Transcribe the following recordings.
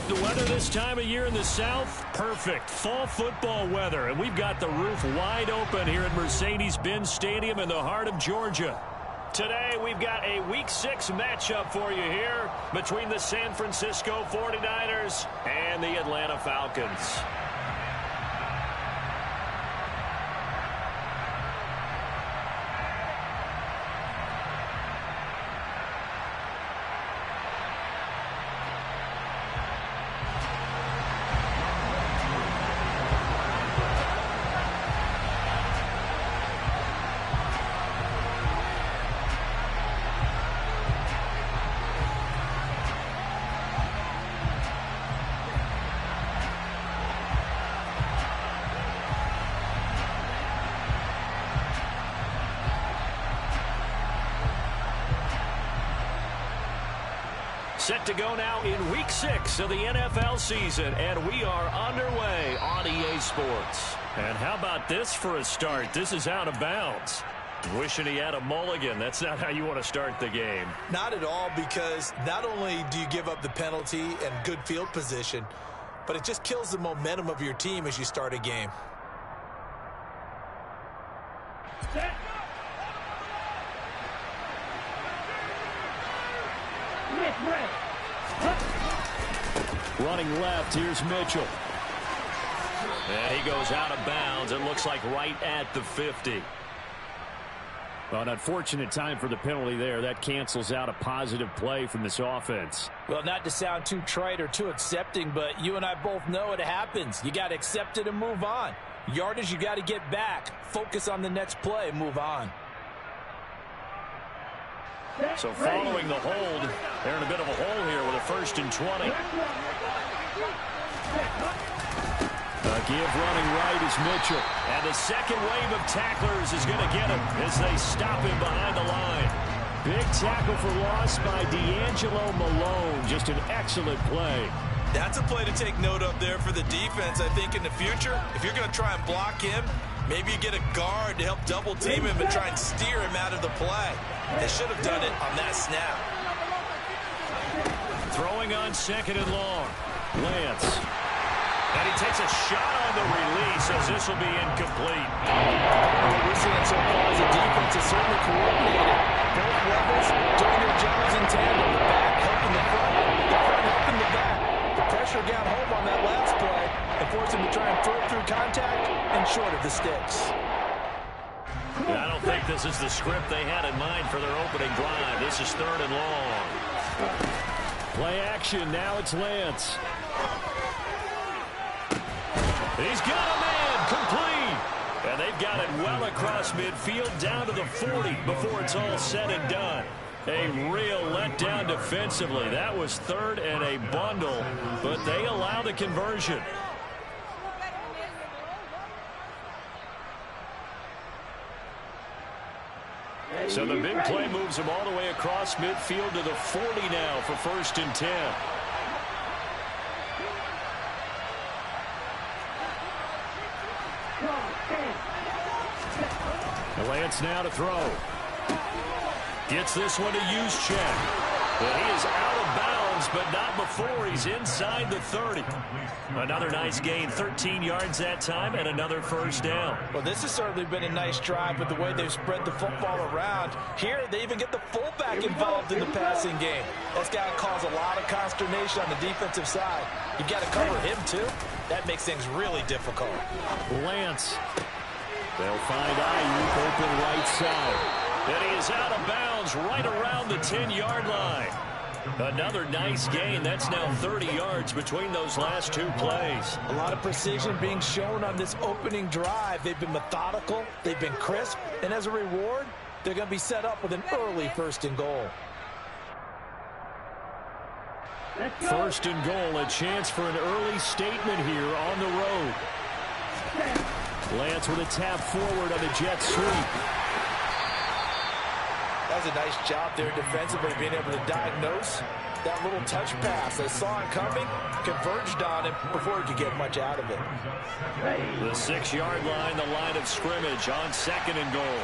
The weather this time of year in the South, perfect. Fall football weather, and we've got the roof wide open here at Mercedes-Benz Stadium in the heart of Georgia. Today, we've got a Week 6 matchup for you here between the San Francisco 49ers and the Atlanta Falcons. Set to go now in Week 6 of the NFL season, and we are underway on EA Sports. And how about this for a start? This is out of bounds. Wishing he had a mulligan. That's not how you want to start the game. Not at all, because not only do you give up the penalty and good field position, but it just kills the momentum of your team as you start a game. Running left, here's Mitchell. And he goes out of bounds. It looks like right at the 50. Well, an unfortunate time for the penalty there. That cancels out a positive play from this offense. Well, not to sound too trite or too accepting, but you and I both know it happens. You got to accept it and move on. Yardage, you got to get back. Focus on the next play, move on. So following the hold, they're in a bit of a hole here with a 1st and 20. Give running right is Mitchell. And the second wave of tacklers is going to get him as they stop him behind the line. Big tackle for loss by D'Angelo Malone. Just an excellent play. That's a play to take note of there for the defense. I think in the future, if you're going to try and block him, maybe you get a guard to help double team him and try and steer him out of the play. They should have done it on that snap. Throwing on 2nd and long. Lance. And he takes a shot on the release as this will be incomplete. What we're seeing so far as a defense is certainly coordinated. Both levels doing their jobs in tandem. The back helping the front. The front helping the back. The pressure got home on that last play and forced him to try and throw through contact and short of the sticks. I don't think this is the script they had in mind for their opening drive. This is 3rd and long. Play action. Now it's Lance. He's got a man complete. And they've got it well across midfield down to the 40 before it's all said and done. A real letdown defensively. That was 3rd and a bundle, but they allow the conversion. So the big play moves him all the way across midfield to the 40 now for 1st and 10. Lance now to throw. Gets this one to Juszczyk. But he is out of bounds, but not before he's inside the 30. Another nice gain, 13 yards that time, and another 1st down. Well, this has certainly been a nice drive with the way they've spread the football around. Here, they even get the fullback involved in the passing game. That's got to cause a lot of consternation on the defensive side. You've got to cover him, too. That makes things really difficult. Lance. They'll find Ayuk open right side. And he is out of bounds right around the 10-yard line. Another nice gain. That's now 30 yards between those last 2 plays. A lot of precision being shown on this opening drive. They've been methodical. They've been crisp. And as a reward, they're going to be set up with an early 1st and goal. 1st and goal, a chance for an early statement here on the road. Lance with a tap forward on the jet sweep. That was a nice job there defensively, being able to diagnose that little touch pass. They saw it coming, converged on it before he could get much out of it. The 6-yard line, the line of scrimmage on 2nd and goal.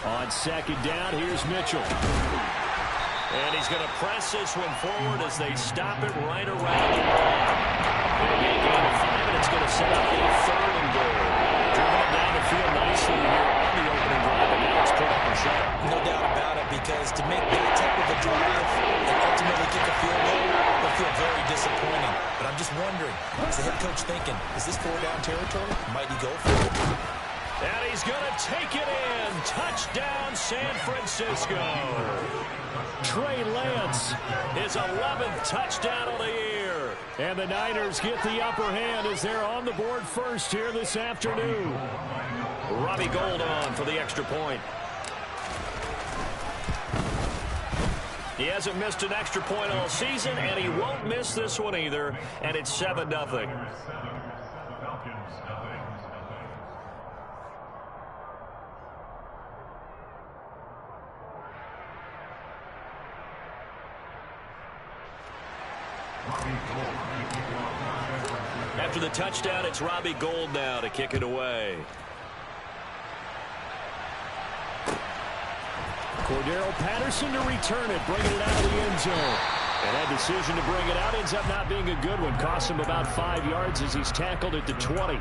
On On second down, here's Mitchell. And he's going to press this one forward as they stop it right around the line. It'll be a gain of 5, and it's going to set up a 3rd and goal. Driven it down the field nicely here on the opening drive, and now it's put up a shot. No doubt about it, because to make that type of a drive and ultimately kick a field goal will feel very disappointing. But I'm just wondering, is the head coach thinking, is this 4-down territory? Might he go for it? And he's going to take it in. Touchdown, San Francisco. Trey Lance, his 11th touchdown of the year. And the Niners get the upper hand as they're on the board first here this afternoon. Robbie Gould on for the extra point. He hasn't missed an extra point all season, and he won't miss this one either. And it's 7-0. After the touchdown, it's Robbie Gould now to kick it away. Cordero Patterson to return it, bringing it out of the end zone. And that decision to bring it out ends up not being a good one. Costs him about 5 yards as he's tackled at the 20.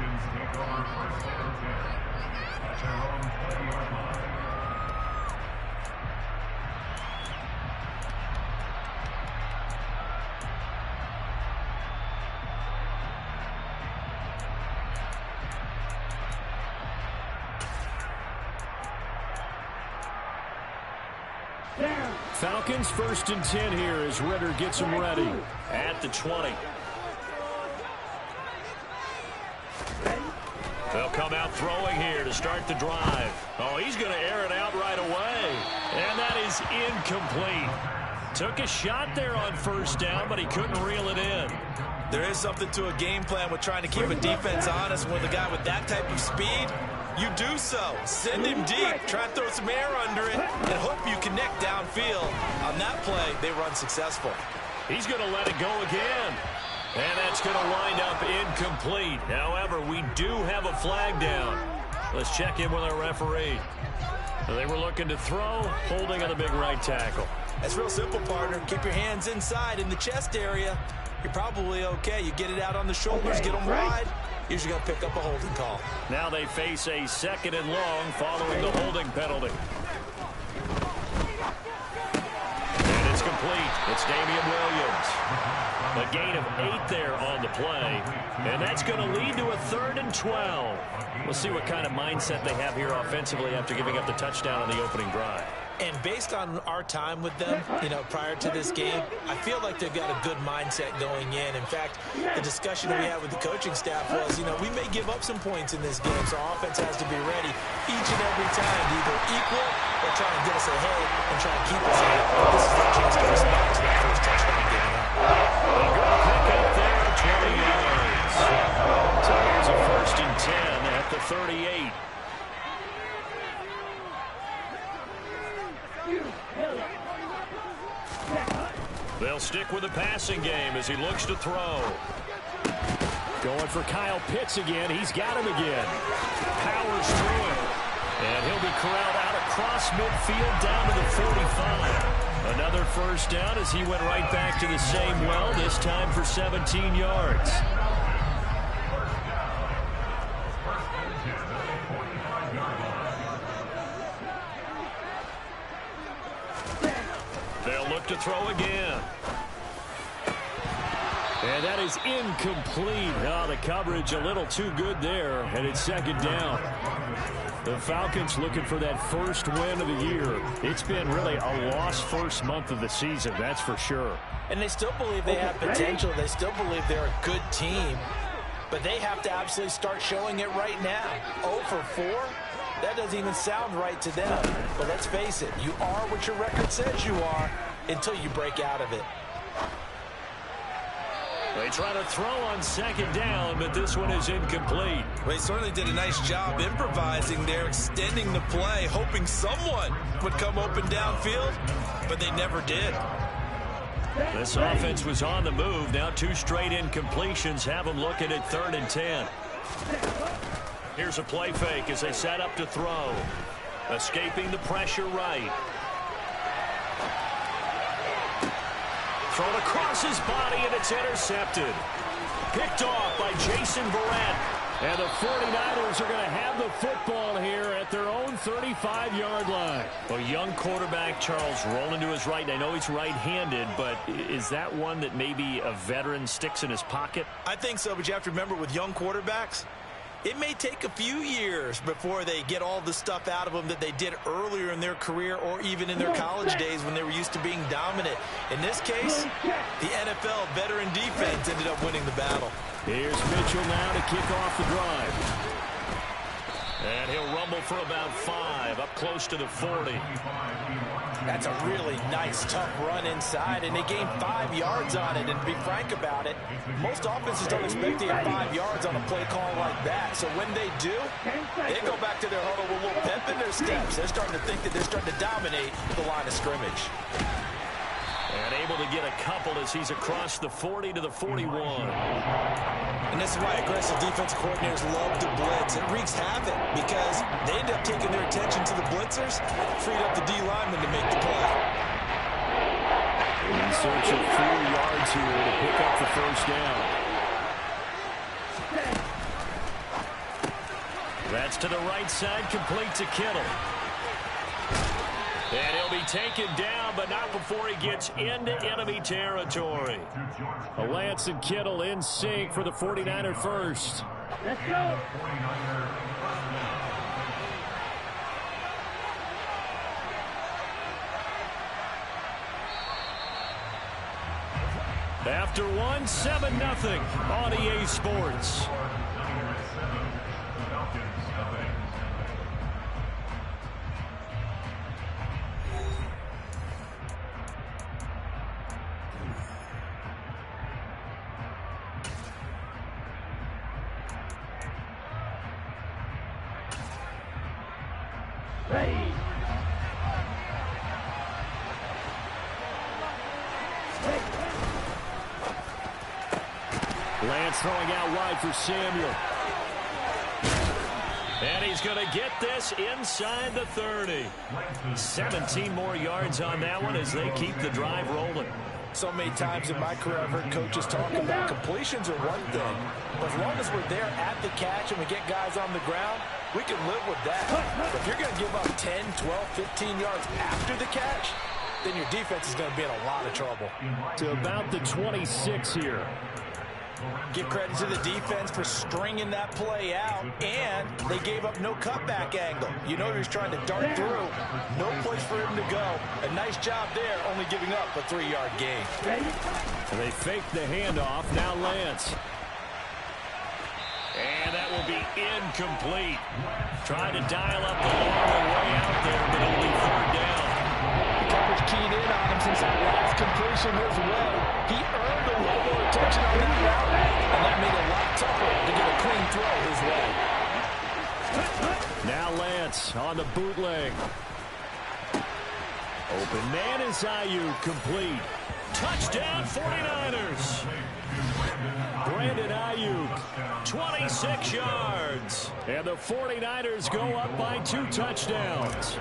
Falcons 1st and 10 here as Ritter gets them ready. At the 20. They'll come out throwing here to start the drive. Oh, he's going to air it out right away. And that is incomplete. Took a shot there on 1st down, but he couldn't reel it in. There is something to a game plan with trying to keep a defense honest. With a guy with that type of speed, you do so. Send him deep. Try to throw some air under it and hope you connect downfield. On that play, they run successful. He's going to let it go again. And that's going to wind up incomplete. However, we do have a flag down. Let's check in with our referee. They were looking to throw, holding on the big right tackle. That's real simple, partner. Keep your hands inside in the chest area. You're probably okay. You get it out on the shoulders, get them wide. Usually going to pick up a holding call. Now they face a 2nd and long following the holding penalty. And it's complete. It's Damian Williams. A gain of 8 there on the play. And that's going to lead to a 3rd and 12. We'll see what kind of mindset they have here offensively after giving up the touchdown on the opening drive. And based on our time with them, prior to this game, I feel like they've got a good mindset going in. In fact, the discussion we had with the coaching staff was, we may give up some points in this game, so our offense has to be ready each and every time to either equal or try and get us ahead and try and keep us ahead. This is their chance to respond to that first touchdown given up. A good pick up there, 20 yards. So here's a 1st and 10 at the 38. They'll stick with the passing game as he looks to throw. Going for Kyle Pitts again. He's got him again. Powers through it. And he'll be corralled out across midfield down to the 45. Another 1st down as he went right back to the same well, this time for 17 yards. They'll look to throw again. And that is incomplete. Oh, the coverage a little too good there, and it's 2nd down. The Falcons looking for that first win of the year. It's been really a lost first month of the season, that's for sure. And they still believe they have potential. They still believe they're a good team. But they have to absolutely start showing it right now. 0 for 4? That doesn't even sound right to them. But let's face it, you are what your record says you are until you break out of it. They try to throw on 2nd down, but this one is incomplete. Well, he certainly did a nice job improvising there, extending the play, hoping someone would come open downfield, but they never did. This offense was on the move. Now 2 straight incompletions have them looking at 3rd and 10. Here's a play fake as they set up to throw. Escaping the pressure right. Thrown across his body, and it's intercepted. Picked off by Jason Verrett. And the 49ers are going to have the football here at their own 35-yard line. A young quarterback, Charles, rolling to his right. I know he's right-handed, but is that one that maybe a veteran sticks in his pocket? I think so, but you have to remember with young quarterbacks, it may take a few years before they get all the stuff out of them that they did earlier in their career or even in their college days when they were used to being dominant. In this case, the NFL veteran defense ended up winning the battle. Here's Mitchell now to kick off the drive. And he'll rumble for about 5, up close to the 40. That's a really nice, tough run inside, and they gained 5 yards on it. And to be frank about it, most offenses don't expect to get 5 yards on a play call like that. So when they do, they go back to their huddle with a little pep in their steps. They're starting to think that they're starting to dominate the line of scrimmage. And able to get a couple as he's across the 40 to the 41. And this is why aggressive defensive coordinators love to blitz. It wreaks havoc because they end up taking their attention to the blitzers, freed up the D lineman to make the play. In search of 4 yards here to pick up the first down. That's to the right side, complete to Kittle. And he'll be taken down, but not before he gets into enemy territory. Lance and Kittle in sync for the 49er first. Let's go. After one, 7-0 on EA Sports. Lance throwing out wide for Samuel. And he's going to get this inside the 30. 17 more yards on that one as they keep the drive rolling. So many times in my career I've heard coaches talk about completions are one thing, but as long as we're there at the catch and we get guys on the ground, we can live with that. But if you're going to give up 10, 12, 15 yards after the catch, then your defense is going to be in a lot of trouble. To about the 26 here. Give credit to the defense for stringing that play out, and they gave up no cutback angle. You know he was trying to dart through. No place for him to go. A nice job there, only giving up a 3-yard gain. And they fake the handoff. Now Lance. And that will be incomplete. Trying to dial up the long way out there, but only 3rd down. The coverage keyed in on him since that last completion his way. He earned a little more attention on that route, and that made it a lot tougher to get a clean throw his way. Now Lance on the bootleg. Open man is Ayuk, complete. Touchdown 49ers. Brandon Ayuk, 26 yards. And the 49ers go up by 2 touchdowns.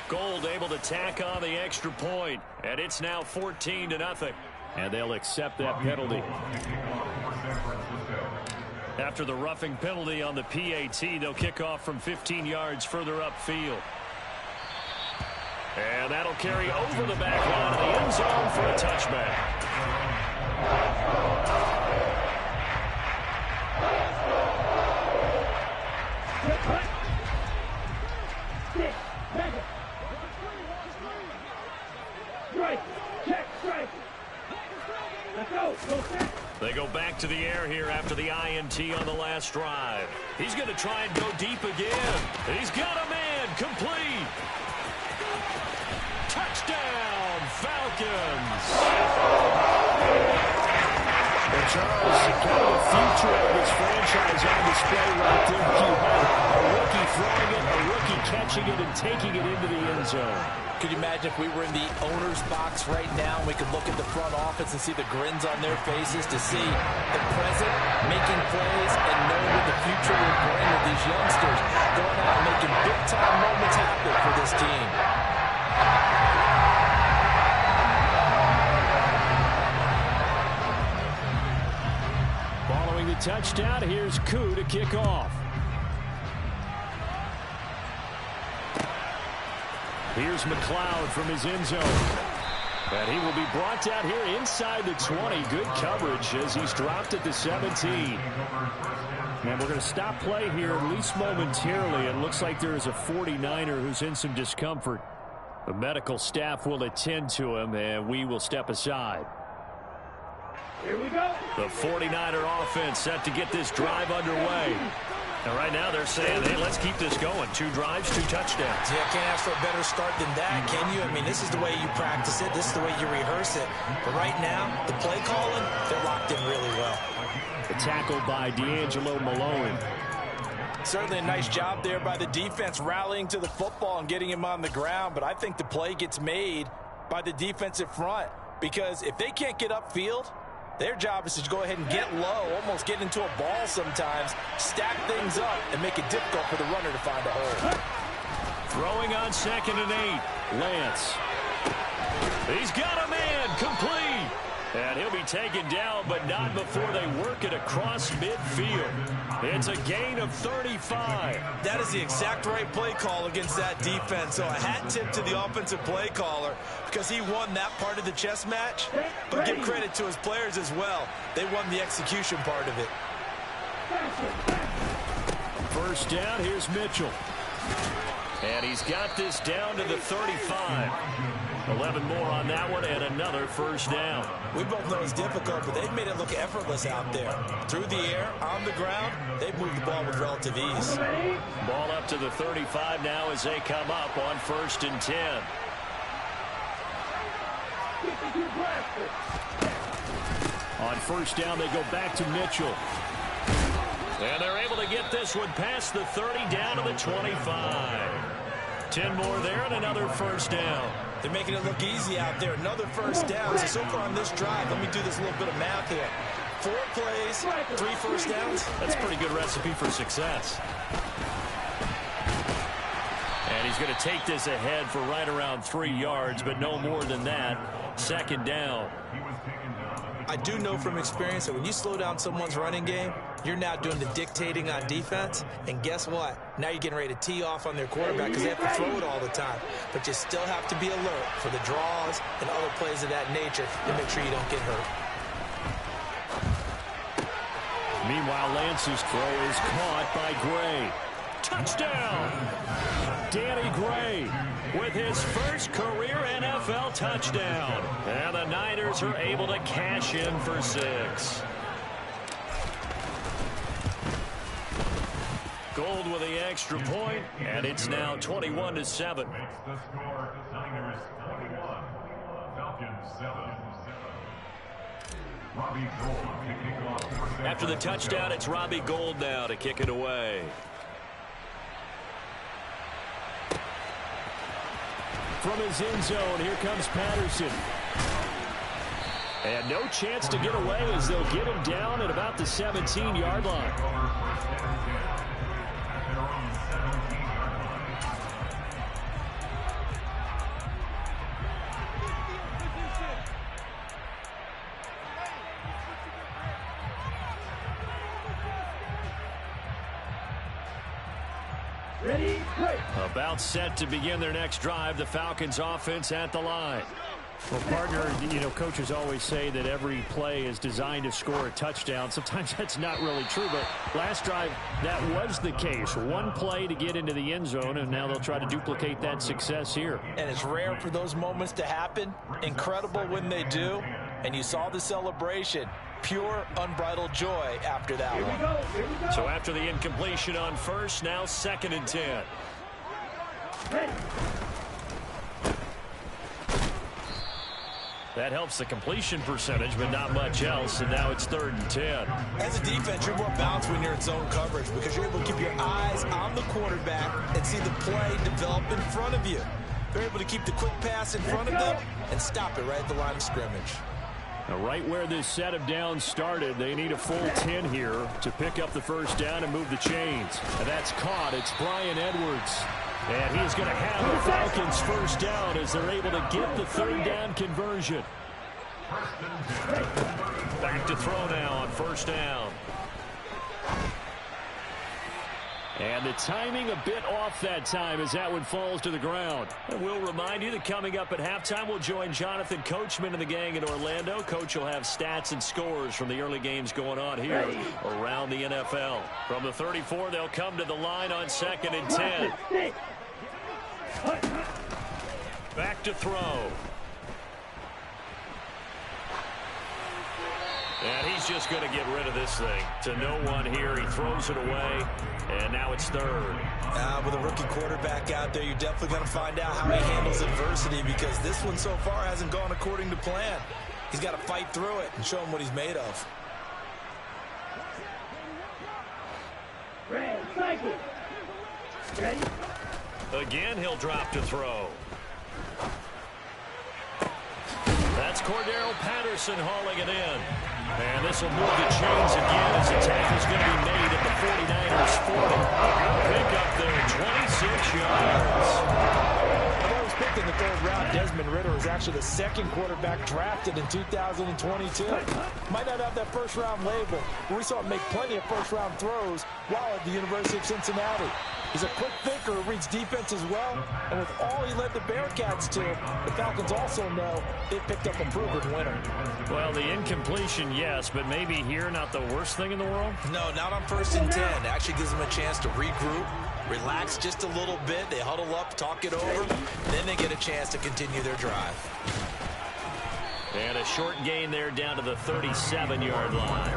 Gold able to tack on the extra point, and it's now 14-0. And they'll accept that penalty. After the roughing penalty on the PAT, they'll kick off from 15 yards further upfield. And that'll carry over the back line of the end zone for a touchback. They go back to the air here after the INT on the last drive. He's going to try and go deep again. He's got a man, complete. Touchdown, Falcons. And Charles, kind of the future of this franchise on display right there. You have a rookie throwing it, a rookie catching catching it and taking it into the end zone. Could you imagine if we were in the owner's box right now and we could look at the front office and see the grins on their faces to see the present making plays and knowing what the future will bring with these youngsters going out and making big-time moments happen for this team. Following the touchdown, here's Koo to kick off. Here's McLeod from his end zone. And he will be brought down here inside the 20. Good coverage as he's dropped at the 17. And we're going to stop play here, at least momentarily. It looks like there is a 49er who's in some discomfort. The medical staff will attend to him, and we will step aside. Here we go. The 49er offense set to get this drive underway. And right now they're saying, hey, let's keep this going. 2 drives, 2 touchdowns. Yeah, can't ask for a better start than that, can you? I mean, this is the way you practice it. This is the way you rehearse it. But right now, the play calling, they're locked in really well. The tackle by D'Angelo Malone. Certainly a nice job there by the defense rallying to the football and getting him on the ground. But I think the play gets made by the defensive front because if they can't get upfield, their job is to go ahead and get low, almost get into a ball sometimes, stack things up, and make it difficult for the runner to find a hole. Throwing on 2nd and 8. Lance. He's got a man. Complete. And he'll be taken down, but not before they work it across midfield. It's a gain of 35. That is the exact right play call against that defense. So a hat tip to the offensive play caller because he won that part of the chess match. But give credit to his players as well. They won the execution part of it. First down, here's Mitchell. And he's got this down to the 35. 11 more on that one and another first down. We both know it's difficult, but they've made it look effortless out there. Through the air, on the ground, they've moved the ball with relative ease. Ball up to the 35 now as they come up on 1st and 10. On first down, they go back to Mitchell. And they're able to get this one past the 30 down to the 25. 10 more there and another first down. They're making it look easy out there. Another first down. So far on this drive, let me do this little bit of math here. 4 plays, 3 first downs. That's a pretty good recipe for success. And he's going to take this ahead for right around 3 yards, but no more than that. 2nd down. I do know from experience that when you slow down someone's running game, you're now doing the dictating on defense. And guess what? Now you're getting ready to tee off on their quarterback because they have to throw it all the time. But you still have to be alert for the draws and other plays of that nature to make sure you don't get hurt. Meanwhile, Lance's throw is caught by Gray. Touchdown! Danny Gray with his first career NFL touchdown. And the Niners are able to cash in for 6. Gold with the extra point, and it's now 21-7. After the touchdown, it's Robbie Gould now to kick it away. From his end zone, here comes Patterson. And no chance to get away as they'll get him down at about the 17-yard line. About set to begin their next drive. The Falcons offense at the line. Well, partner, coaches always say that every play is designed to score a touchdown. Sometimes that's not really true, but last drive, that was the case. One play to get into the end zone, and now they'll try to duplicate that success here. And it's rare for those moments to happen. Incredible when they do. And you saw the celebration. Pure, unbridled joy after that one. Here we go. So after the incompletion on first, now 2nd and 10. That helps the completion percentage, but not much else, and now it's 3rd and 10. As a defense, you're more balanced when you're in zone coverage because you're able to keep your eyes on the the quarterback and see the play develop in front of you. They're able to keep the quick pass in front of them and stop it right at the line of scrimmage. Now, right where this set of downs started, they need a full 10 here to pick up the first down and move the chains. And that's caught. It's Brian Edwards. And he's going to have the Falcons first down as they're able to get the third down conversion. Back to throw now on first down. And the timing a bit off that time as that one falls to the ground. And we'll remind you that coming up at halftime, we'll join Jonathan Coachman and the gang in Orlando. Coach will have stats and scores from the early games going on here around the NFL. From the 34, they'll come to the line on 2nd and 10. Back to throw. And he's just going to get rid of this thing to no one here. He throws it away, and now it's third. With a rookie quarterback out there, you're definitely going to find out how he handles adversity, because this one so far hasn't gone according to plan. He's got to fight through it and show him what he's made of. Again, he'll drop to throw. That's Cordero Patterson hauling it in. And this will move the chains again as the tackle's going to be made at the 49ers 40. Pick up there, 26 yards. Although he's picked in the 3rd round, Desmond Ridder is actually the 2nd quarterback drafted in 2022. Might not have that first-round label, but we saw him make plenty of first-round throws while at the University of Cincinnati. He's a quick thinker who reads defense as well, and with all he led the Bearcats to, the Falcons also know they picked up a proven winner. Well, the incompletion, yes, but maybe here not the worst thing in the world? No, not on 1st and 10. It actually gives them a chance to regroup, relax just a little bit. They huddle up, talk it over, then they get a chance to continue their drive. And a short gain there down to the 37-yard line.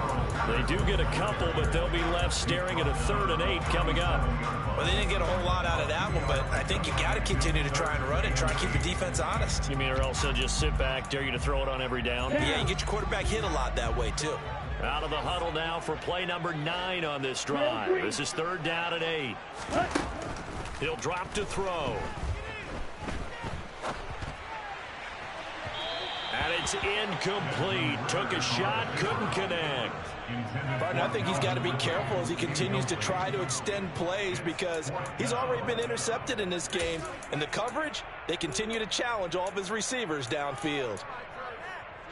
They do get a couple, but they'll be left staring at a 3rd and 8 coming up. Well, they didn't get a whole lot out of that one, but I think you got to continue to try and run it, try and keep the defense honest. You mean, or else they'll just sit back, dare you to throw it on every down? Yeah, you get your quarterback hit a lot that way, too. Out of the huddle now for play number 9 on this drive. This is 3rd down and 8. He'll drop to throw. And it's incomplete. Took a shot, couldn't connect. Barton, I think he's got to be careful as he continues to try to extend plays, because he's already been intercepted in this game. And the coverage, they continue to challenge all of his receivers downfield.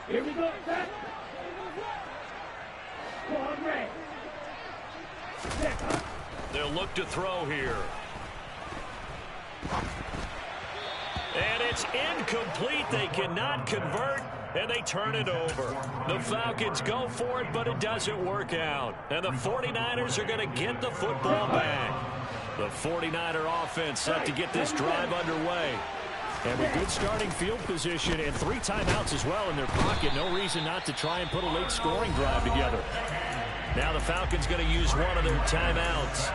Here we go, set. They'll look to throw here. And it's incomplete. They cannot convert, and they turn it over. The Falcons go for it, but it doesn't work out. And the 49ers are going to get the football back. The 49er offense set to get this drive underway. And with good starting field position and 3 timeouts as well in their pocket, no reason not to try and put a late scoring drive together. Now the Falcons going to use one of their timeouts,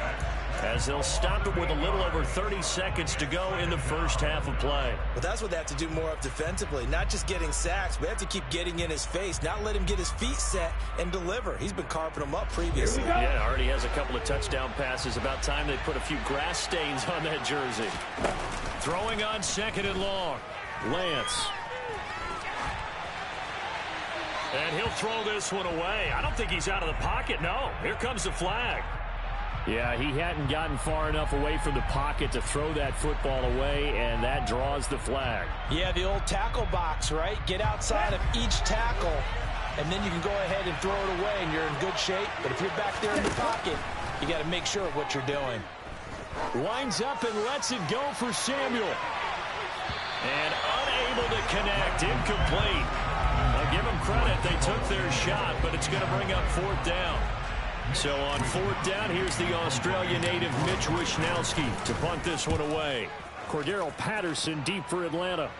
as they'll stop it with a little over 30 seconds to go in the first half of play. But that's what they have to do more of defensively, not just getting sacks, but they have to keep getting in his face, not let him get his feet set and deliver. He's been carving them up previously. Yeah, already has a couple of touchdown passes. About time they put a few grass stains on that jersey. Throwing on 2nd and long. Lance. And he'll throw this one away. I don't think he's out of the pocket, no. Here comes the flag. Yeah, he hadn't gotten far enough away from the pocket to throw that football away, and that draws the flag. Yeah, the old tackle box, right? Get outside of each tackle, and then you can go ahead and throw it away, and you're in good shape. But if you're back there in the pocket, you got to make sure of what you're doing. Lines up and lets it go for Samuel. And unable to connect, incomplete. I'll give them credit, they took their shot, but it's going to bring up 4th down. So on 4th down, here's the Australia native Mitch Wishnowski to punt this one away. Cordero Patterson deep for Atlanta.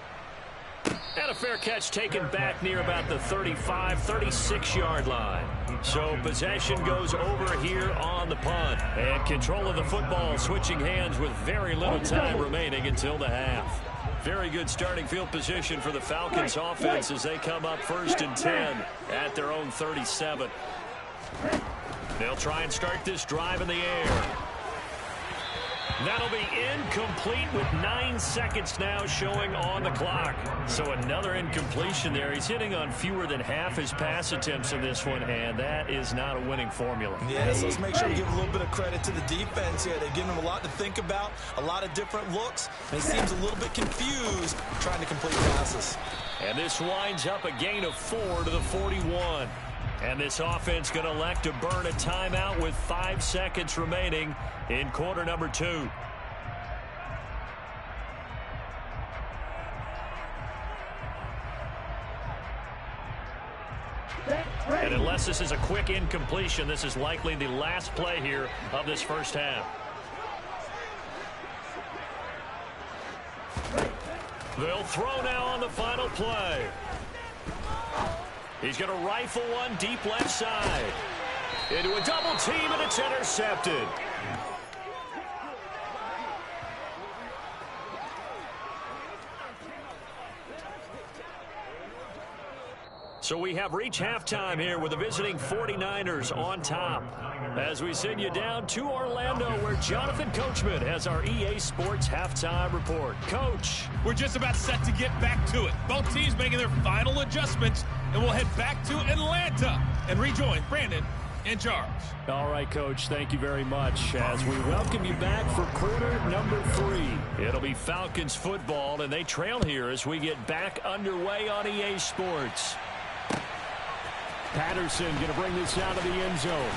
And a fair catch taken back near about the 35, 36-yard line. So possession goes over here on the punt. And control of the football switching hands with very little time remaining until the half. Very good starting field position for the Falcons offense as they come up 1st and 10 at their own 37. They'll try and start this drive in the air. That'll be incomplete with 9 seconds now showing on the clock. So another incompletion there. He's hitting on fewer than half his pass attempts in this one, and that is not a winning formula. Yes, let's make sure we give a little bit of credit to the defense here. They've given him a lot to think about, a lot of different looks, and he seems a little bit confused trying to complete passes. And this winds up a gain of 4 to the 41. And this offense going to elect to burn a timeout with 5 seconds remaining in quarter number 2. And unless this is a quick incompletion, this is likely the last play here of this first half. They'll throw now on the final play. He's going to rifle one deep left side. Into a double team, and it's intercepted. So we have reached halftime here with the visiting 49ers on top. As we send you down to Orlando, where Jonathan Coachman has our EA Sports halftime report. Coach. We're just about set to get back to it. Both teams making their final adjustments, and we'll head back to Atlanta and rejoin Brandon and Charles. All right, Coach, thank you very much. As we welcome you back for quarter number 3. It'll be Falcons football, and they trail here as we get back underway on EA Sports. Patterson going to bring this out of the end zone.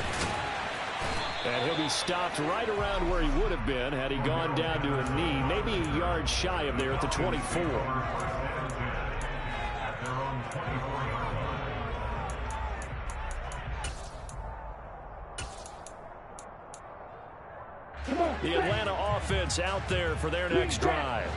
And he'll be stopped right around where he would have been had he gone down to a knee, maybe a yard shy of there at the 24. The Atlanta offense out there for their next drive.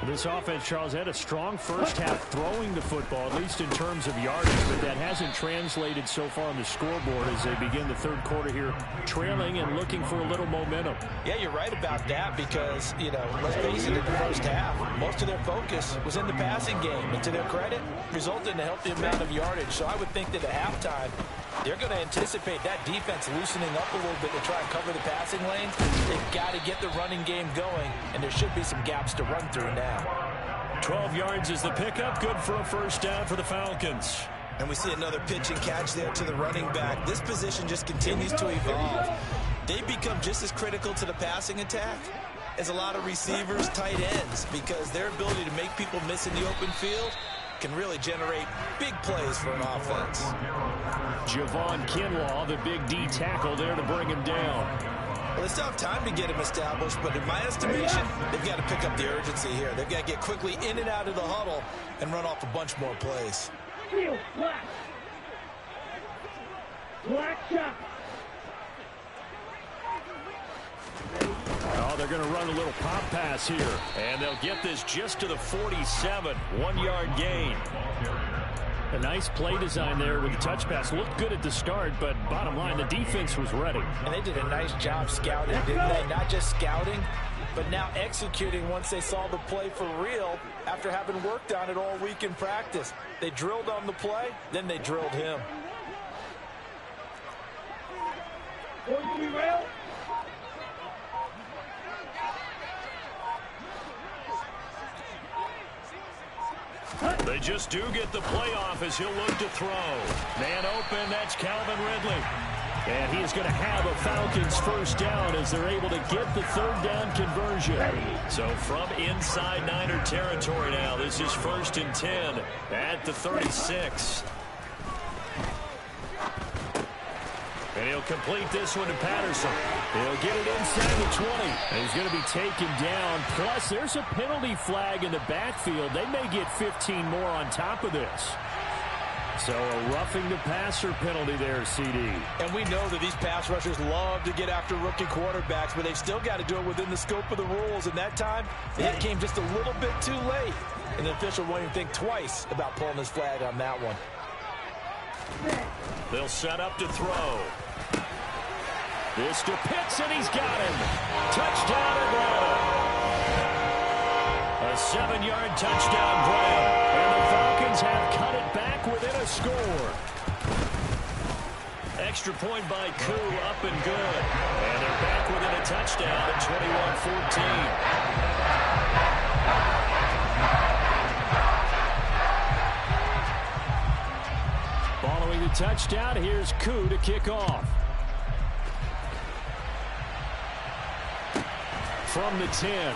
This offense, Charles, had a strong first half throwing the football, at least in terms of yardage, but that hasn't translated so far on the scoreboard as they begin the third quarter here, trailing and looking for a little momentum. Yeah, you're right about that because, you know, let's face it, in the first half, most of their focus was in the passing game. And to their credit, resulted in a healthy amount of yardage. So I would think that at halftime, they're going to anticipate that defense loosening up a little bit to try and cover the passing lanes. They've got to get the running game going, and there should be some gaps to run through now. 12 yards is the pickup. Good for a first down for the Falcons. And we see another pitch and catch there to the running back. This position just continues to evolve. They become just as critical to the passing attack as a lot of receivers, tight ends, because their ability to make people miss in the open field can really generate big plays for an offense. Javon Kinlaw, the big D tackle there to bring him down. Well, they still have time to get him established, but in my estimation, they've got to pick up the urgency here. They've got to get quickly in and out of the huddle and run off a bunch more plays. Black shot. Oh, they're going to run a little pop pass here, and they'll get this just to the 47, 1-yard gain. A nice play design there with the touch pass. Looked good at the start, but bottom line, the defense was ready. And they did a nice job scouting, didn't they? Not just scouting, but now executing once they saw the play for real after having worked on it all week in practice. They drilled on the play, then they drilled him. Going to be real. They just do get the playoff as he'll look to throw. Man open, that's Calvin Ridley. And he is going to have a Falcons first down as they're able to get the third down conversion. So from inside Niner territory now, this is 1st and 10 at the 36. And he'll complete this one to Patterson. He'll get it inside the 20. And he's going to be taken down. Plus, there's a penalty flag in the backfield. They may get 15 more on top of this. So a roughing the passer penalty there, CD. And we know that these pass rushers love to get after rookie quarterbacks, but they've still got to do it within the scope of the rules. And that time, the hit came just a little bit too late. And the official won't even think twice about pulling his flag on that one. They'll set up to throw. This to Pitts, and he's got him. Touchdown, Atlanta. A 7-yard touchdown grab. And the Falcons have cut it back within a score. Extra point by Koo, up and good. And they're back within a touchdown at 21-14. Following the touchdown, here's Koo to kick off. From the 10.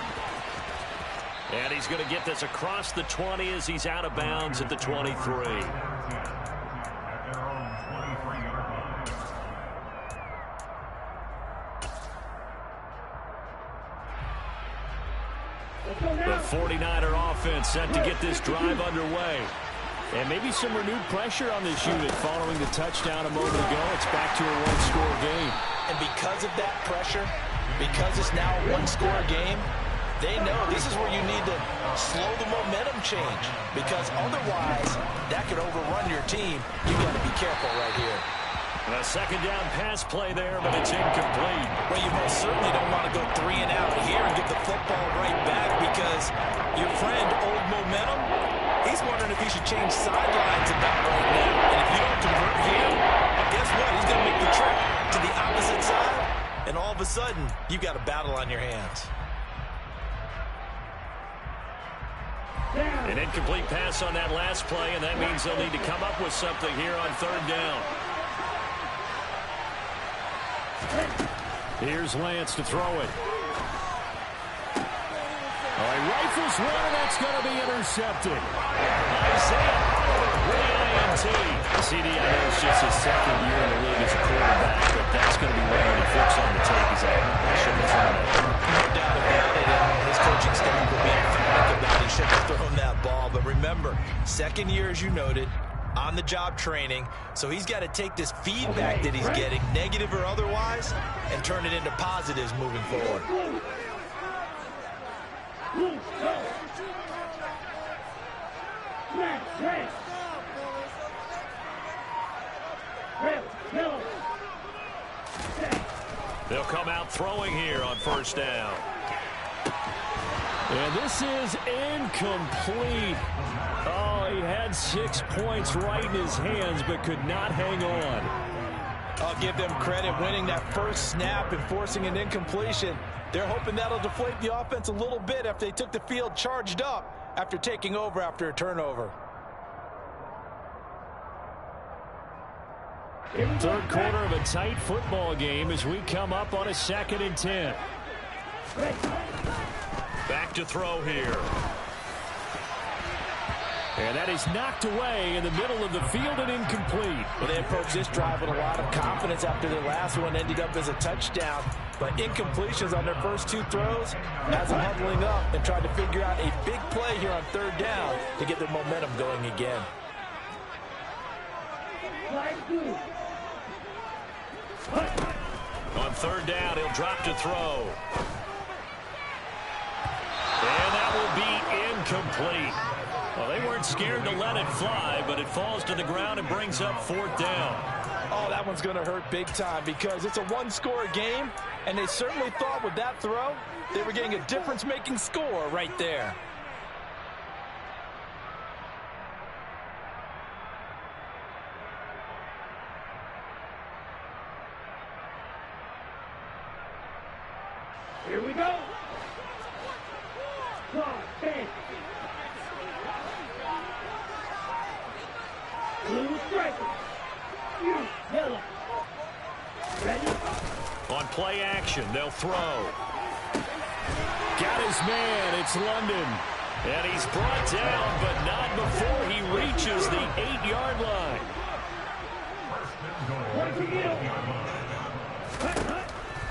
And he's going to get this across the 20 as he's out of bounds at the 23. The 49er offense set to get this drive underway. And maybe some renewed pressure on this unit following the touchdown a moment ago. It's back to a one-score game. And because of that pressure, because it's now a one-score game, they know this is where you need to slow the momentum change. Because otherwise, that could overrun your team. You got to be careful right here. A second down pass play there, but it's incomplete. Well, you most certainly don't want to go 3 and out here and give the football right back because your friend, Old Momentum, he's wondering if he should change sidelines about right now. And if you don't convert here, guess what? He's going to make the trip to the opposite side, and all of a sudden, you've got a battle on your hands. An incomplete pass on that last play, and that means they'll need to come up with something here on third down. Here's Lance to throw it. Oh, he rifles one, and that's going to be intercepted. Isaiah with the INT. CD, I know it's just his second year in the league as a quarterback, but that's going to be one when he flips on the tape. He's like, I shouldn't have thrown it. No doubt about it. His coaching staff will be emphatic about he shouldn't have thrown that ball. But remember, second year, as you noted, on-the-job training, so he's got to take this feedback that he's getting, negative or otherwise, and turn it into positives moving forward. They'll come out throwing here on first down. And this is incomplete. Oh, he had 6 points right in his hands, but could not hang on. I'll give them credit winning that first snap and forcing an incompletion. They're hoping that'll deflate the offense a little bit after they took the field charged up after taking over after a turnover. Third quarter of a tight football game as we come up on a 2nd and 10. Back to throw here. And that is knocked away in the middle of the field and incomplete. Well, they approached this drive with a lot of confidence after their last one ended up as a touchdown. But incompletions on their first 2 throws has them huddling up and trying to figure out a big play here on third down to get their momentum going again. On third down, he'll drop to throw. And that will be incomplete. Well, they weren't scared to let it fly, but it falls to the ground and brings up 4th down. Oh, that one's going to hurt big time because it's a one-score game, and they certainly thought with that throw they were getting a difference-making score right there. Here we go. Blue striker. Yellow. Ready? On play action, they'll throw. Got his man, it's London. And he's brought down, but not before he reaches the 8-yard line.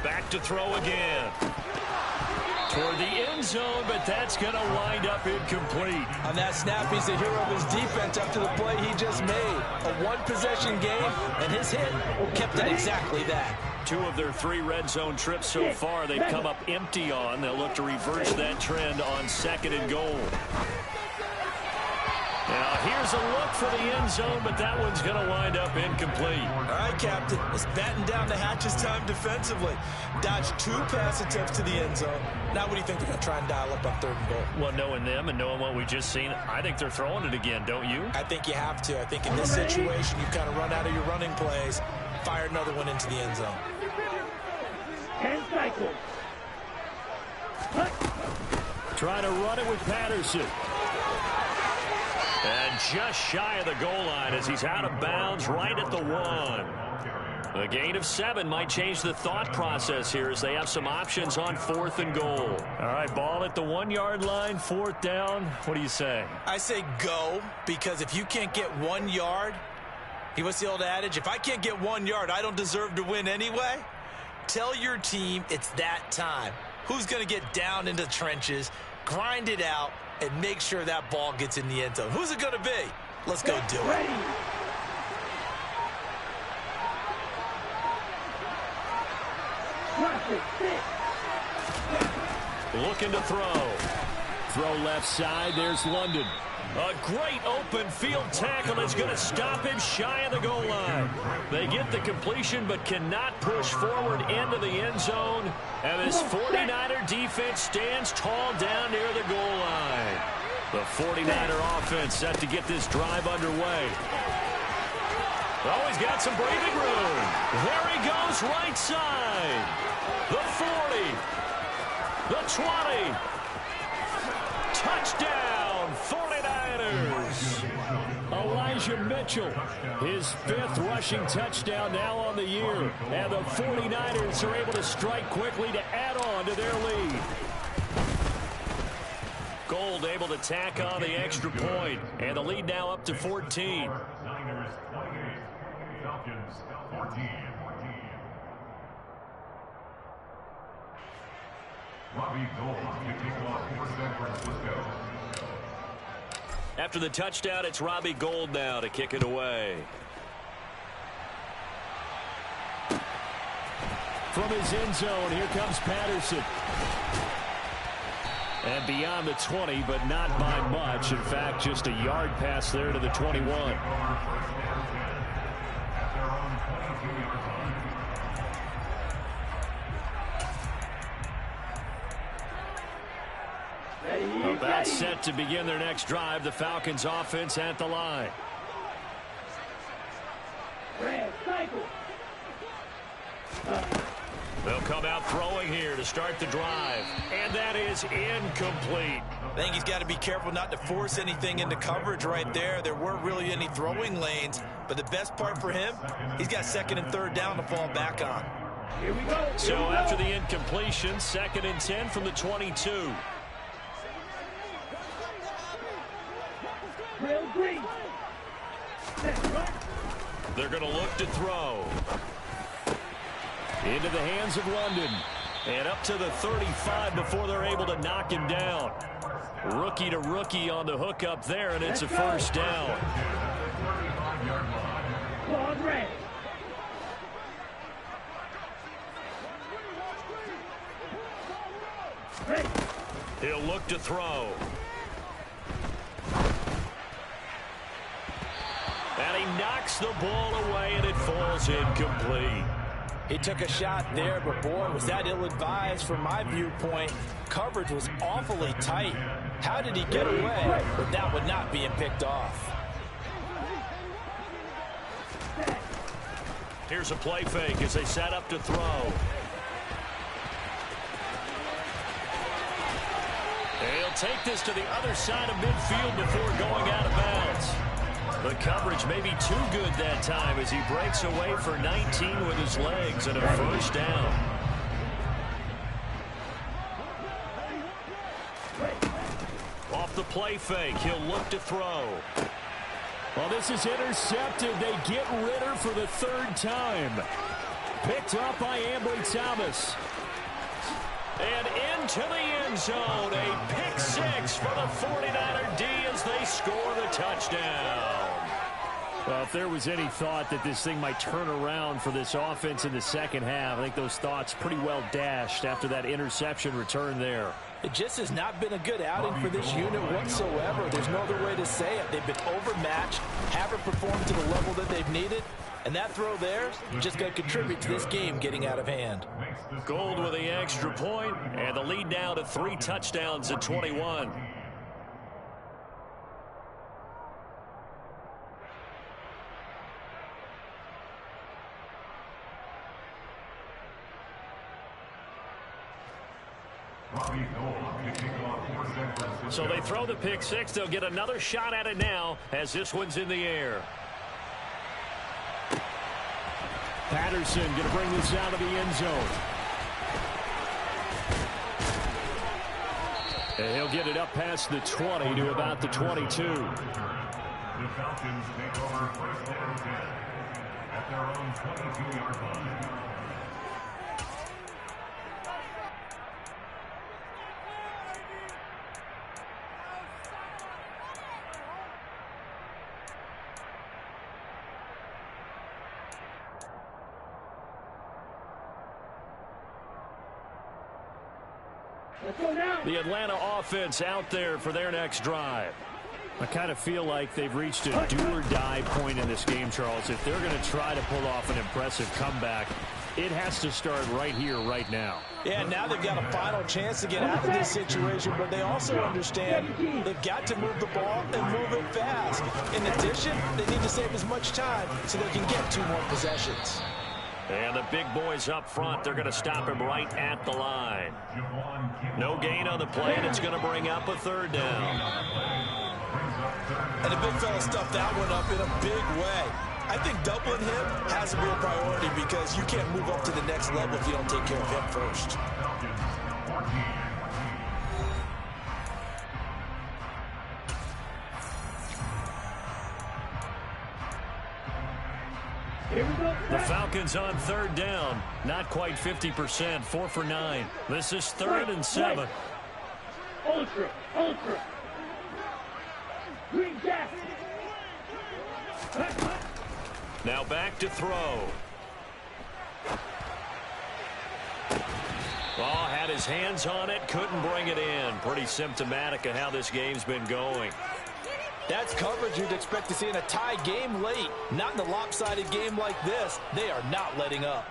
Back to throw again. Toward the end zone, but that's going to wind up incomplete. On that snap, he's the hero of his defense after the play he just made. A one-possession game, and his hit kept it exactly that. 2 of their 3 red zone trips so far, they've come up empty on. They'll look to reverse that trend on 2nd and goal. Now, here's a look for the end zone, but that one's going to wind up incomplete. All right, Captain. It's batten down the hatches time defensively. Dodged 2 pass attempts to the end zone. Now what do you think they're going to try and dial up on 3rd and goal? Well, knowing them and knowing what we just seen, I think they're throwing it again, don't you? I think you have to. I think in this situation, you kind of run out of your running plays. fire another one into the end zone. 10 cycles. Trying to run it with Patterson. And just shy of the goal line as he's out of bounds right at the 1. A gain of 7 might change the thought process here as they have some options on 4th and goal. All right, ball at the 1-yard line, 4th down. What do you say? I say go, because if you can't get 1 yard, what's the old adage? If I can't get 1 yard, I don't deserve to win anyway. Tell your team it's that time. Who's going to get down into the trenches, grind it out, and make sure that ball gets in the end zone? Who's it going to be? Let's go do it. Looking to throw. Throw left side. There's London. A great open field tackle that's going to stop him shy of the goal line. They get the completion but cannot push forward into the end zone. And this 49er defense stands tall down near the goal line. The 49er offense set to get this drive underway. Oh, he's got some breathing room. There he goes right side. The 40. The 20. Touchdown, 49ers. Elijah Mitchell, his 5th rushing touchdown now on the year. And the 49ers are able to strike quickly to add on to their lead. Gold able to tack on the extra point. And the lead now up to 14. Falcons 14. Robbie Gold kicking off for San Francisco. After the touchdown, it's Robbie Gold now to kick it away. From his end zone, here comes Patterson. And beyond the 20, but not by much. In fact, just a yard pass there to the 21. About set to begin their next drive. The Falcons offense at the line. They'll come out throwing here to start the drive. And that is incomplete. I think he's got to be careful not to force anything into coverage right there. There weren't really any throwing lanes. But the best part for him, he's got 2nd and 3rd down to fall back on. Here we go. So after the incompletion, 2nd and 10 from the 22. They're going to look to throw. Into the hands of London. And up to the 35 before they're able to knock him down. Rookie to rookie on the hook up there, and it's a first down. He'll look to throw. And he knocks the ball away, and it falls incomplete. He took a shot there, but boy, was that ill-advised from my viewpoint. Coverage was awfully tight. How did he get away? But that would not being picked off. Here's a play fake as they set up to throw. He'll take this to the other side of midfield before going out of bounds. The coverage may be too good that time as he breaks away for 19 with his legs and a first down. Off the play fake, he'll look to throw. Well, this is intercepted. They get Ritter for the 3rd time. Picked up by Ambry Thomas. And into the end zone, a pick 6 for the 49er D as they score the touchdown. Well, if there was any thought that this thing might turn around for this offense in the second half, I think those thoughts pretty well dashed after that interception return there. It just has not been a good outing for this unit whatsoever. There's no other way to say it. They've been overmatched, haven't performed to the level that they've needed. And that throw there just going to contribute to this game getting out of hand. Gold with the extra point, and the lead now to 3 touchdowns at 21. So they throw the pick six. They'll get another shot at it now as this one's in the air. Patterson going to bring this out of the end zone. And he'll get it up past the 20 to about the 22. The Falcons take over first and 10 at their own 22-yard line. The Atlanta offense out there for their next drive. I kind of feel like they've reached a do-or-die point in this game, Charles. If they're going to try to pull off an impressive comeback, it has to start right here, right now. Yeah, now they've got a final chance to get out of this situation, but they also understand they've got to move the ball and move it fast. In addition, they need to save as much time so they can get 2 more possessions. And the big boys up front, they're going to stop him right at the line. No gain on the play, and it's going to bring up a 3rd down. And the big fella stuffed that one up in a big way. I think doubling him has a real priority because you can't move up to the next level if you don't take care of him first. The Falcons on 3rd down. Not quite 50%. 4 for 9. This is 3rd and 7. Ultra. Green Jack. Now back to throw. Oh, had his hands on it. Couldn't bring it in. Pretty symptomatic of how this game's been going. That's coverage you'd expect to see in a tie game late. Not in a lopsided game like this. They are not letting up.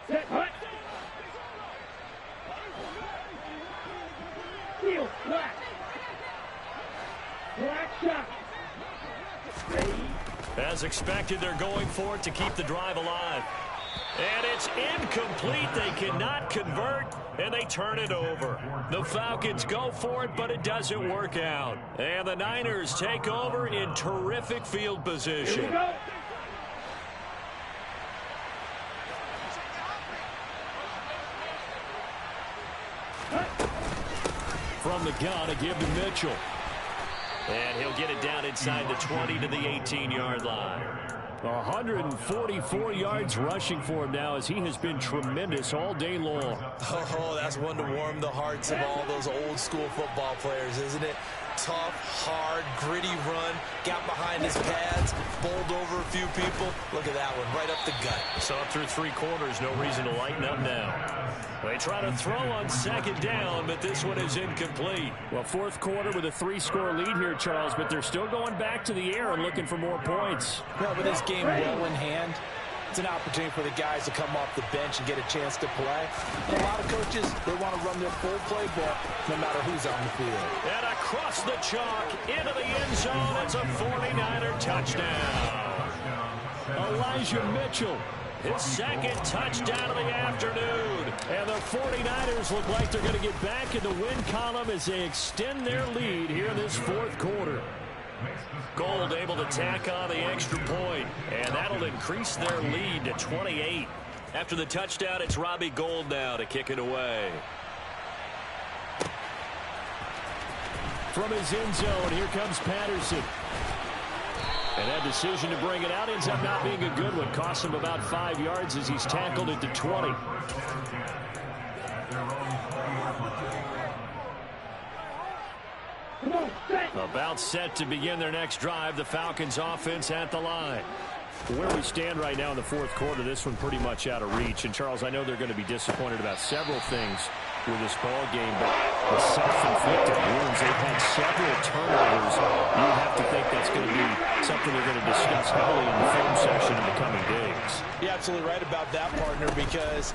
Set hut. Heel black. Black shot. As expected, they're going for it to keep the drive alive. And it's incomplete. They cannot convert, and they turn it over. The Falcons go for it, but it doesn't work out. And the Niners take over in terrific field position. Here we go. From the gun, a give to Mitchell. And he'll get it down inside the 20 to the 18-yard line. 144 yards rushing for him now as he has been tremendous all day long. Oh, that's one to warm the hearts of all those old school football players, isn't it? Tough, hard, gritty run, got behind his pads, bowled over a few people. Look at that one, right up the gut. So up through 3 quarters, no reason to lighten up now. They try to throw on 2nd down, but this one is incomplete. Well, 4th quarter with a 3-score lead here, Charles, but they're still going back to the air and looking for more points. Well, with this game well in hand, it's an opportunity for the guys to come off the bench and get a chance to play. And a lot of coaches, they want to run their full playbook no matter who's on the field. And across the chalk, into the end zone, it's a 49er touchdown. Elijah Mitchell. His 2nd touchdown of the afternoon. And the 49ers look like they're going to get back in the win column as they extend their lead here in this 4th quarter. Gold able to tack on the extra point, and that'll increase their lead to 28. After the touchdown, it's Robbie Gould now to kick it away. From his end zone, here comes Patterson. And that decision to bring it out ends up not being a good one. Costs him about 5 yards as he's tackled at the 20. About set to begin their next drive. The Falcons offense at the line. Where we stand right now in the 4th quarter, this one pretty much out of reach. And, Charles, I know they're going to be disappointed about several things with this ball game, but the self-inflicted wounds, they've had several turnovers. You have to think that that's going to be something they're going to discuss heavily in the film session in the coming days. You're absolutely right about that, partner, because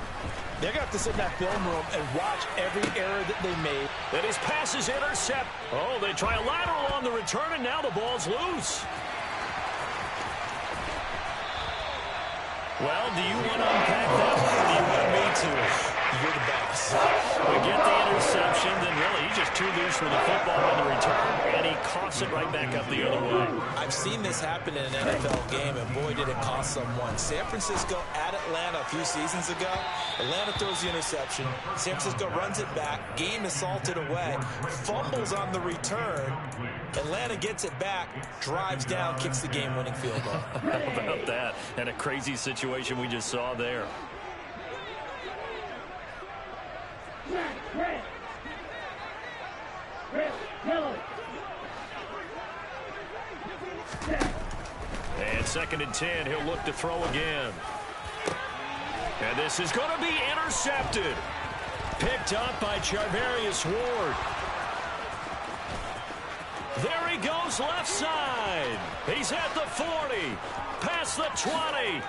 they're going to have to sit in that film room and watch every error that they made. And his pass is intercept. Oh, they try a lateral on the return, and now the ball's loose. Well, do you want to unpack that one, or do you want me to? You're the boss. We get the interception, then really he's just too loose for the football on the return, and he coughs it right back up the other way. I've seen this happen in an NFL game, and boy, did it cost someone. San Francisco at Atlanta a few seasons ago. Atlanta throws the interception. San Francisco runs it back. Game is salted away. Fumbles on the return. Atlanta gets it back, drives down, kicks the game-winning field goal. How about that? And a crazy situation we just saw there. Red. Red. Yellow. And 2nd and 10, he'll look to throw again. And this is going to be intercepted. Picked up by Charvarius Ward. There he goes left side. He's at the 40, past the 20.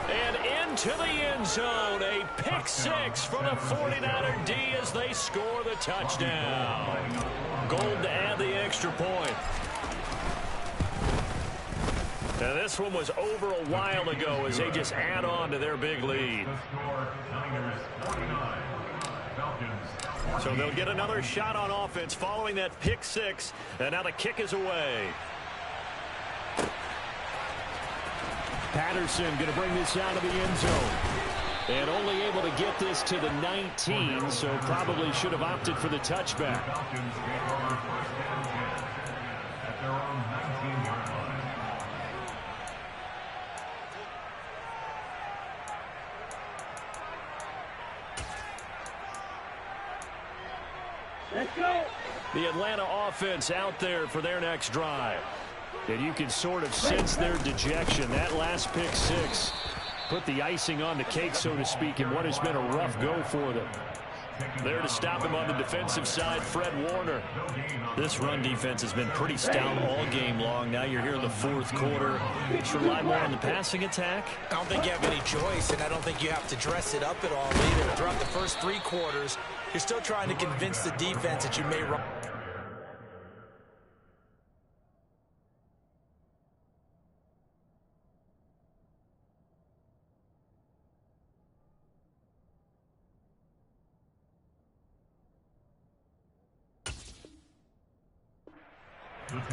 And into the end zone. A pick 6 for the 49er D as they score the touchdown. Gold to add the extra point. Now this one was over a while ago as they just add on to their big lead. So they'll get another shot on offense following that pick 6. And now the kick is away. Patterson going to bring this out of the end zone. And only able to get this to the 19, so probably should have opted for the touchback. Let's go. The Atlanta offense out there for their next drive. And you can sort of sense their dejection. That last pick 6 put the icing on the cake, so to speak, in what has been a rough go for them. There to stop him on the defensive side, Fred Warner. This run defense has been pretty stout all game long. Now you're here in the 4th quarter. Just rely more on the passing attack. I don't think you have any choice, and I don't think you have to dress it up at all either. Throughout the first 3 quarters, you're still trying to convince the defense that you may run.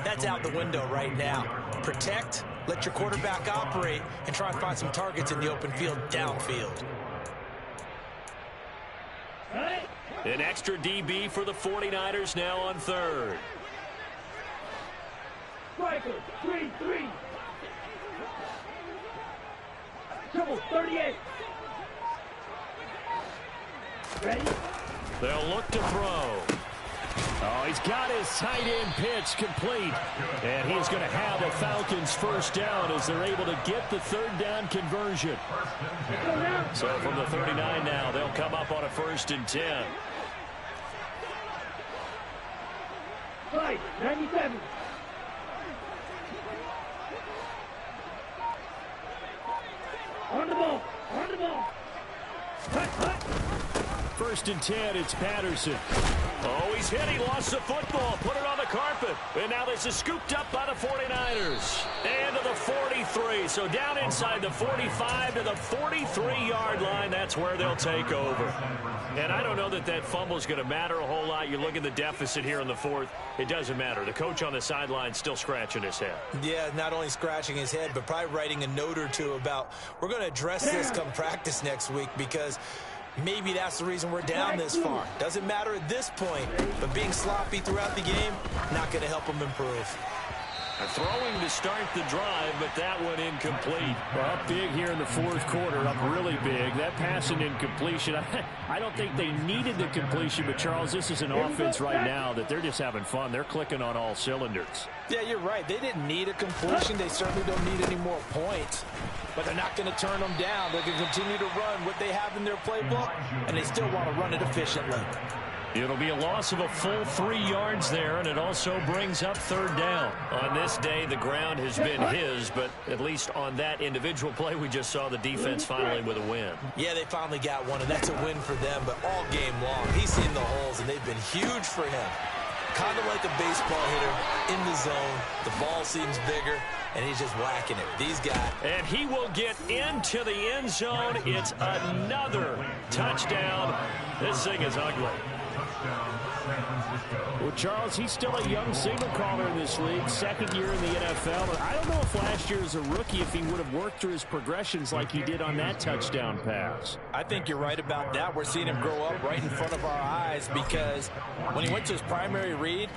That's out the window right now. Protect, let your quarterback operate, and try and find some targets in the open field downfield. An extra DB for the 49ers now on 3rd. Striker, 3-3. Triple 38. Ready? They'll look to throw. Oh, he's got his tight end pitch complete. And he's going to have a Falcons first down as they're able to get the 3rd down conversion. So from the 39 now, they'll come up on a 1st and 10. 97. On the ball. On the ball. Hut, hut. 1st and 10, it's Patterson. Oh, he's hit. He lost the football. Put it on the carpet. And now this is scooped up by the 49ers. And to the 43. So down inside the 45 to the 43-yard line. That's where they'll take over. And I don't know that that fumble is going to matter a whole lot. You look at the deficit here in the 4th. It doesn't matter. The coach on the sideline still scratching his head. Yeah, not only scratching his head, but probably writing a note or two about we're going to address this come practice next week because maybe that's the reason we're down this far. Doesn't matter at this point, but being sloppy throughout the game, not going to help them improve. Throwing to start the drive, but that one incomplete. Well, up big here in the 4th quarter, up really big. That pass and incompletion, I don't think they needed the completion, but Charles, this is an offense right now that they're just having fun. They're clicking on all cylinders. Yeah, you're right. They didn't need a completion. They certainly don't need any more points. But they're not going to turn them down. They're going to continue to run what they have in their playbook, and they still want to run it efficiently. It'll be a loss of a full 3 yards there, and it also brings up 3rd down. On this day, the ground has been his, but at least on that individual play, we just saw the defense finally with a win. Yeah, they finally got one, and that's a win for them, but all game long, he's seen the holes, and they've been huge for him. Kind of like a baseball hitter in the zone. The ball seems bigger, and he's just whacking it. These guys. And he will get into the end zone. It's another touchdown. This thing is ugly. Well, Charles, he's still a young signal caller in this league, 2nd year in the NFL. But I don't know if last year as a rookie, if he would have worked through his progressions like he did on that touchdown pass. I think you're right about that. We're seeing him grow up right in front of our eyes because when he went to his primary read,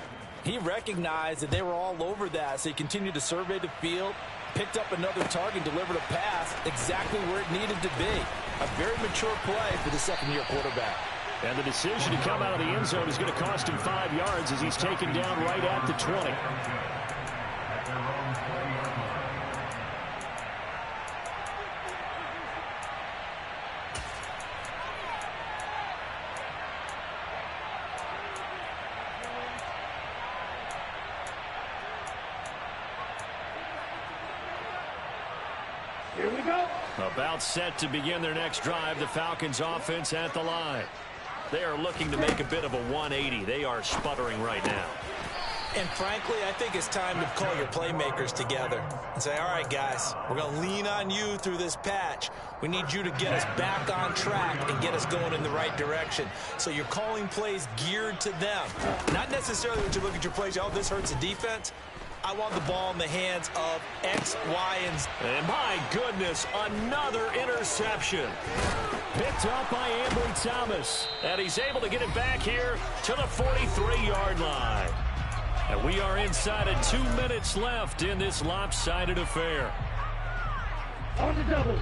he recognized that they were all over that, so he continued to survey the field, picked up another target, delivered a pass exactly where it needed to be. A very mature play for the 2nd-year quarterback. And the decision to come out of the end zone is going to cost him 5 yards as he's taken down right at the 20. Here we go. About set to begin their next drive, the Falcons offense at the line. They are looking to make a bit of a 180. They are sputtering right now. And frankly, I think it's time to call your playmakers together and say, all right, guys, we're going to lean on you through this patch. We need you to get us back on track and get us going in the right direction. So you're calling plays geared to them. Not necessarily when you look at your plays, oh, this hurts the defense. I want the ball in the hands of X, Y, and Z. And my goodness, another interception. Picked up by Ambry Thomas. And he's able to get it back here to the 43-yard line. And we are inside of 2 minutes left in this lopsided affair. On the double.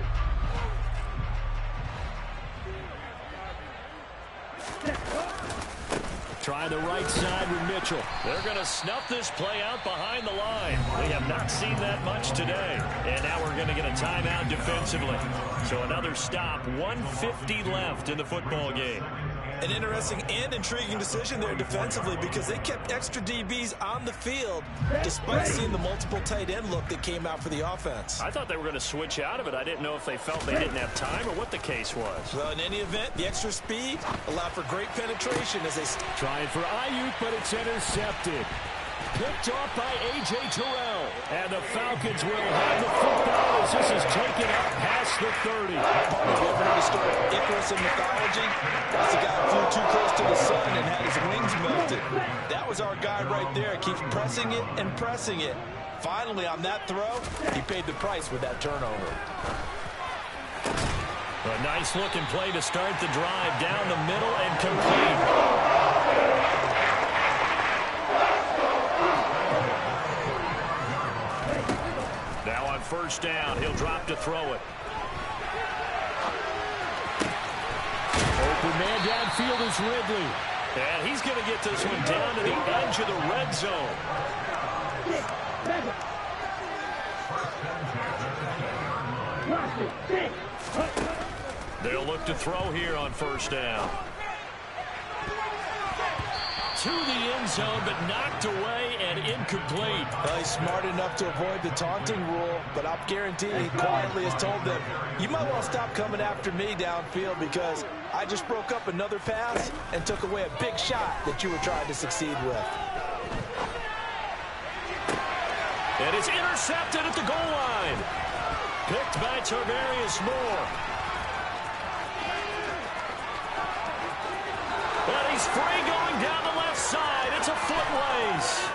Try the right side with Mitchell. They're going to snuff this play out behind the line. We have not seen that much today. And now we're going to get a timeout defensively. So another stop, 1:50 left in the football game. An interesting and intriguing decision there defensively because they kept extra DBs on the field despite seeing the multiple tight end look that came out for the offense. I thought they were going to switch out of it. I didn't know if they felt they didn't have time or what the case was. Well, in any event, the extra speed allowed for great penetration as they... Trying for Ayuk, but it's intercepted. Picked off by A.J. Terrell. And the Falcons will have the football as this is taken up past the 30. Partners, we ever heard the story of Icarus in mythology? That's the guy who flew too close to the sun and had his wings melted. That was our guy right there. Keeps pressing it and pressing it. Finally, on that throw, he paid the price with that turnover. A nice-looking play to start the drive down the middle and complete. Now on first down, he'll drop to throw it. Open man downfield is Ridley. And he's going to get this one down to the edge of the red zone. They'll look to throw here on first down. To the end zone, but knocked away and incomplete. Well, he's smart enough to avoid the taunting rule, but I'll guarantee he quietly has told them, you might want to stop coming after me downfield because I just broke up another pass and took away a big shot that you were trying to succeed with. And it's intercepted at the goal line. Picked by Tarvarius Moore. And he's free going down the left side. It's a foot race.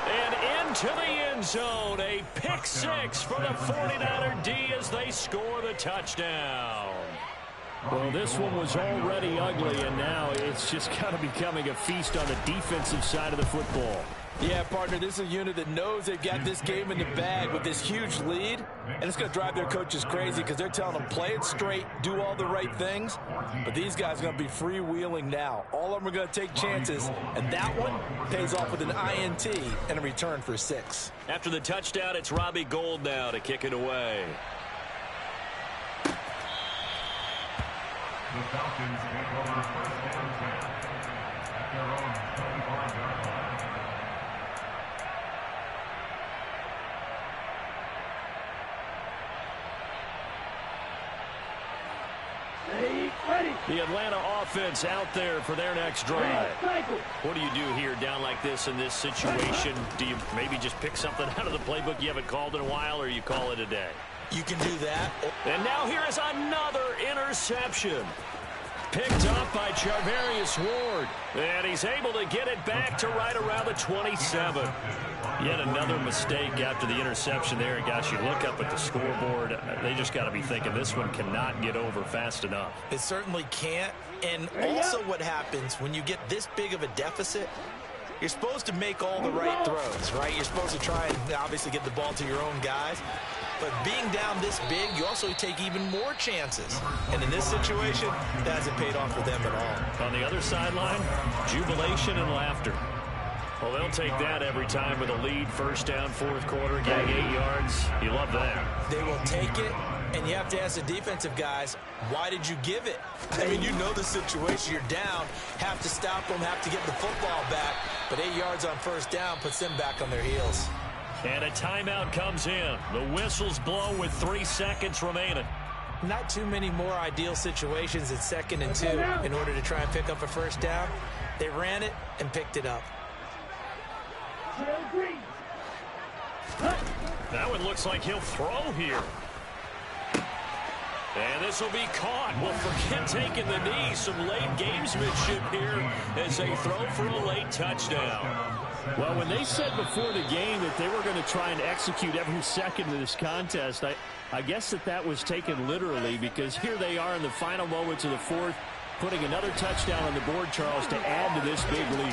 And into the end zone. A pick six for the 49er D as they score the touchdown. Well, this one was already ugly, and now it's just kind of becoming a feast on the defensive side of the football. Yeah, partner, this is a unit that knows they've got this game in the bag with this huge lead, and it's going to drive their coaches crazy because they're telling them play it straight, do all the right things, but these guys are going to be freewheeling now. All of them are going to take chances, and that one pays off with an INT and a return for 6. After the touchdown, it's Robbie Gould now to kick it away. The Falcons take over first down 10 at their own 25-yard line. The Atlanta offense out there for their next drive. What do you do here down like this in this situation? Do you maybe just pick something out of the playbook you haven't called in a while, or you call it a day? You can do that. And now here is another interception. Picked up by Charvarius Ward. And he's able to get it back to right around the 27. Yet another mistake after the interception there. And gosh, you look up at the scoreboard, they just got to be thinking this one cannot get over fast enough. It certainly can't. And also what happens when you get this big of a deficit, you're supposed to make all the right throws, right? You're supposed to try and obviously get the ball to your own guys. But being down this big, you also take even more chances. And in this situation, that hasn't paid off for them at all. On the other sideline, jubilation and laughter. Well, they'll take that every time with a lead. First down, fourth quarter, getting 8 yards. You love that. They will take it, and you have to ask the defensive guys, why did you give it? I mean, you know the situation. You're down, have to stop them, have to get the football back. But 8 yards on first down puts them back on their heels. And a timeout comes in. The whistles blow with 3 seconds remaining. Not too many more ideal situations at 2nd and 2 in order to try and pick up a first down. They ran it and picked it up. That one looks like he'll throw here. And this will be caught. Well, forget taking the knee. Some late gamesmanship here as they throw for a late touchdown. Well, when they said before the game that they were going to try and execute every second of this contest, I guess that was taken literally, because here they are in the final moments of the fourth, putting another touchdown on the board, Charles, to add to this big lead.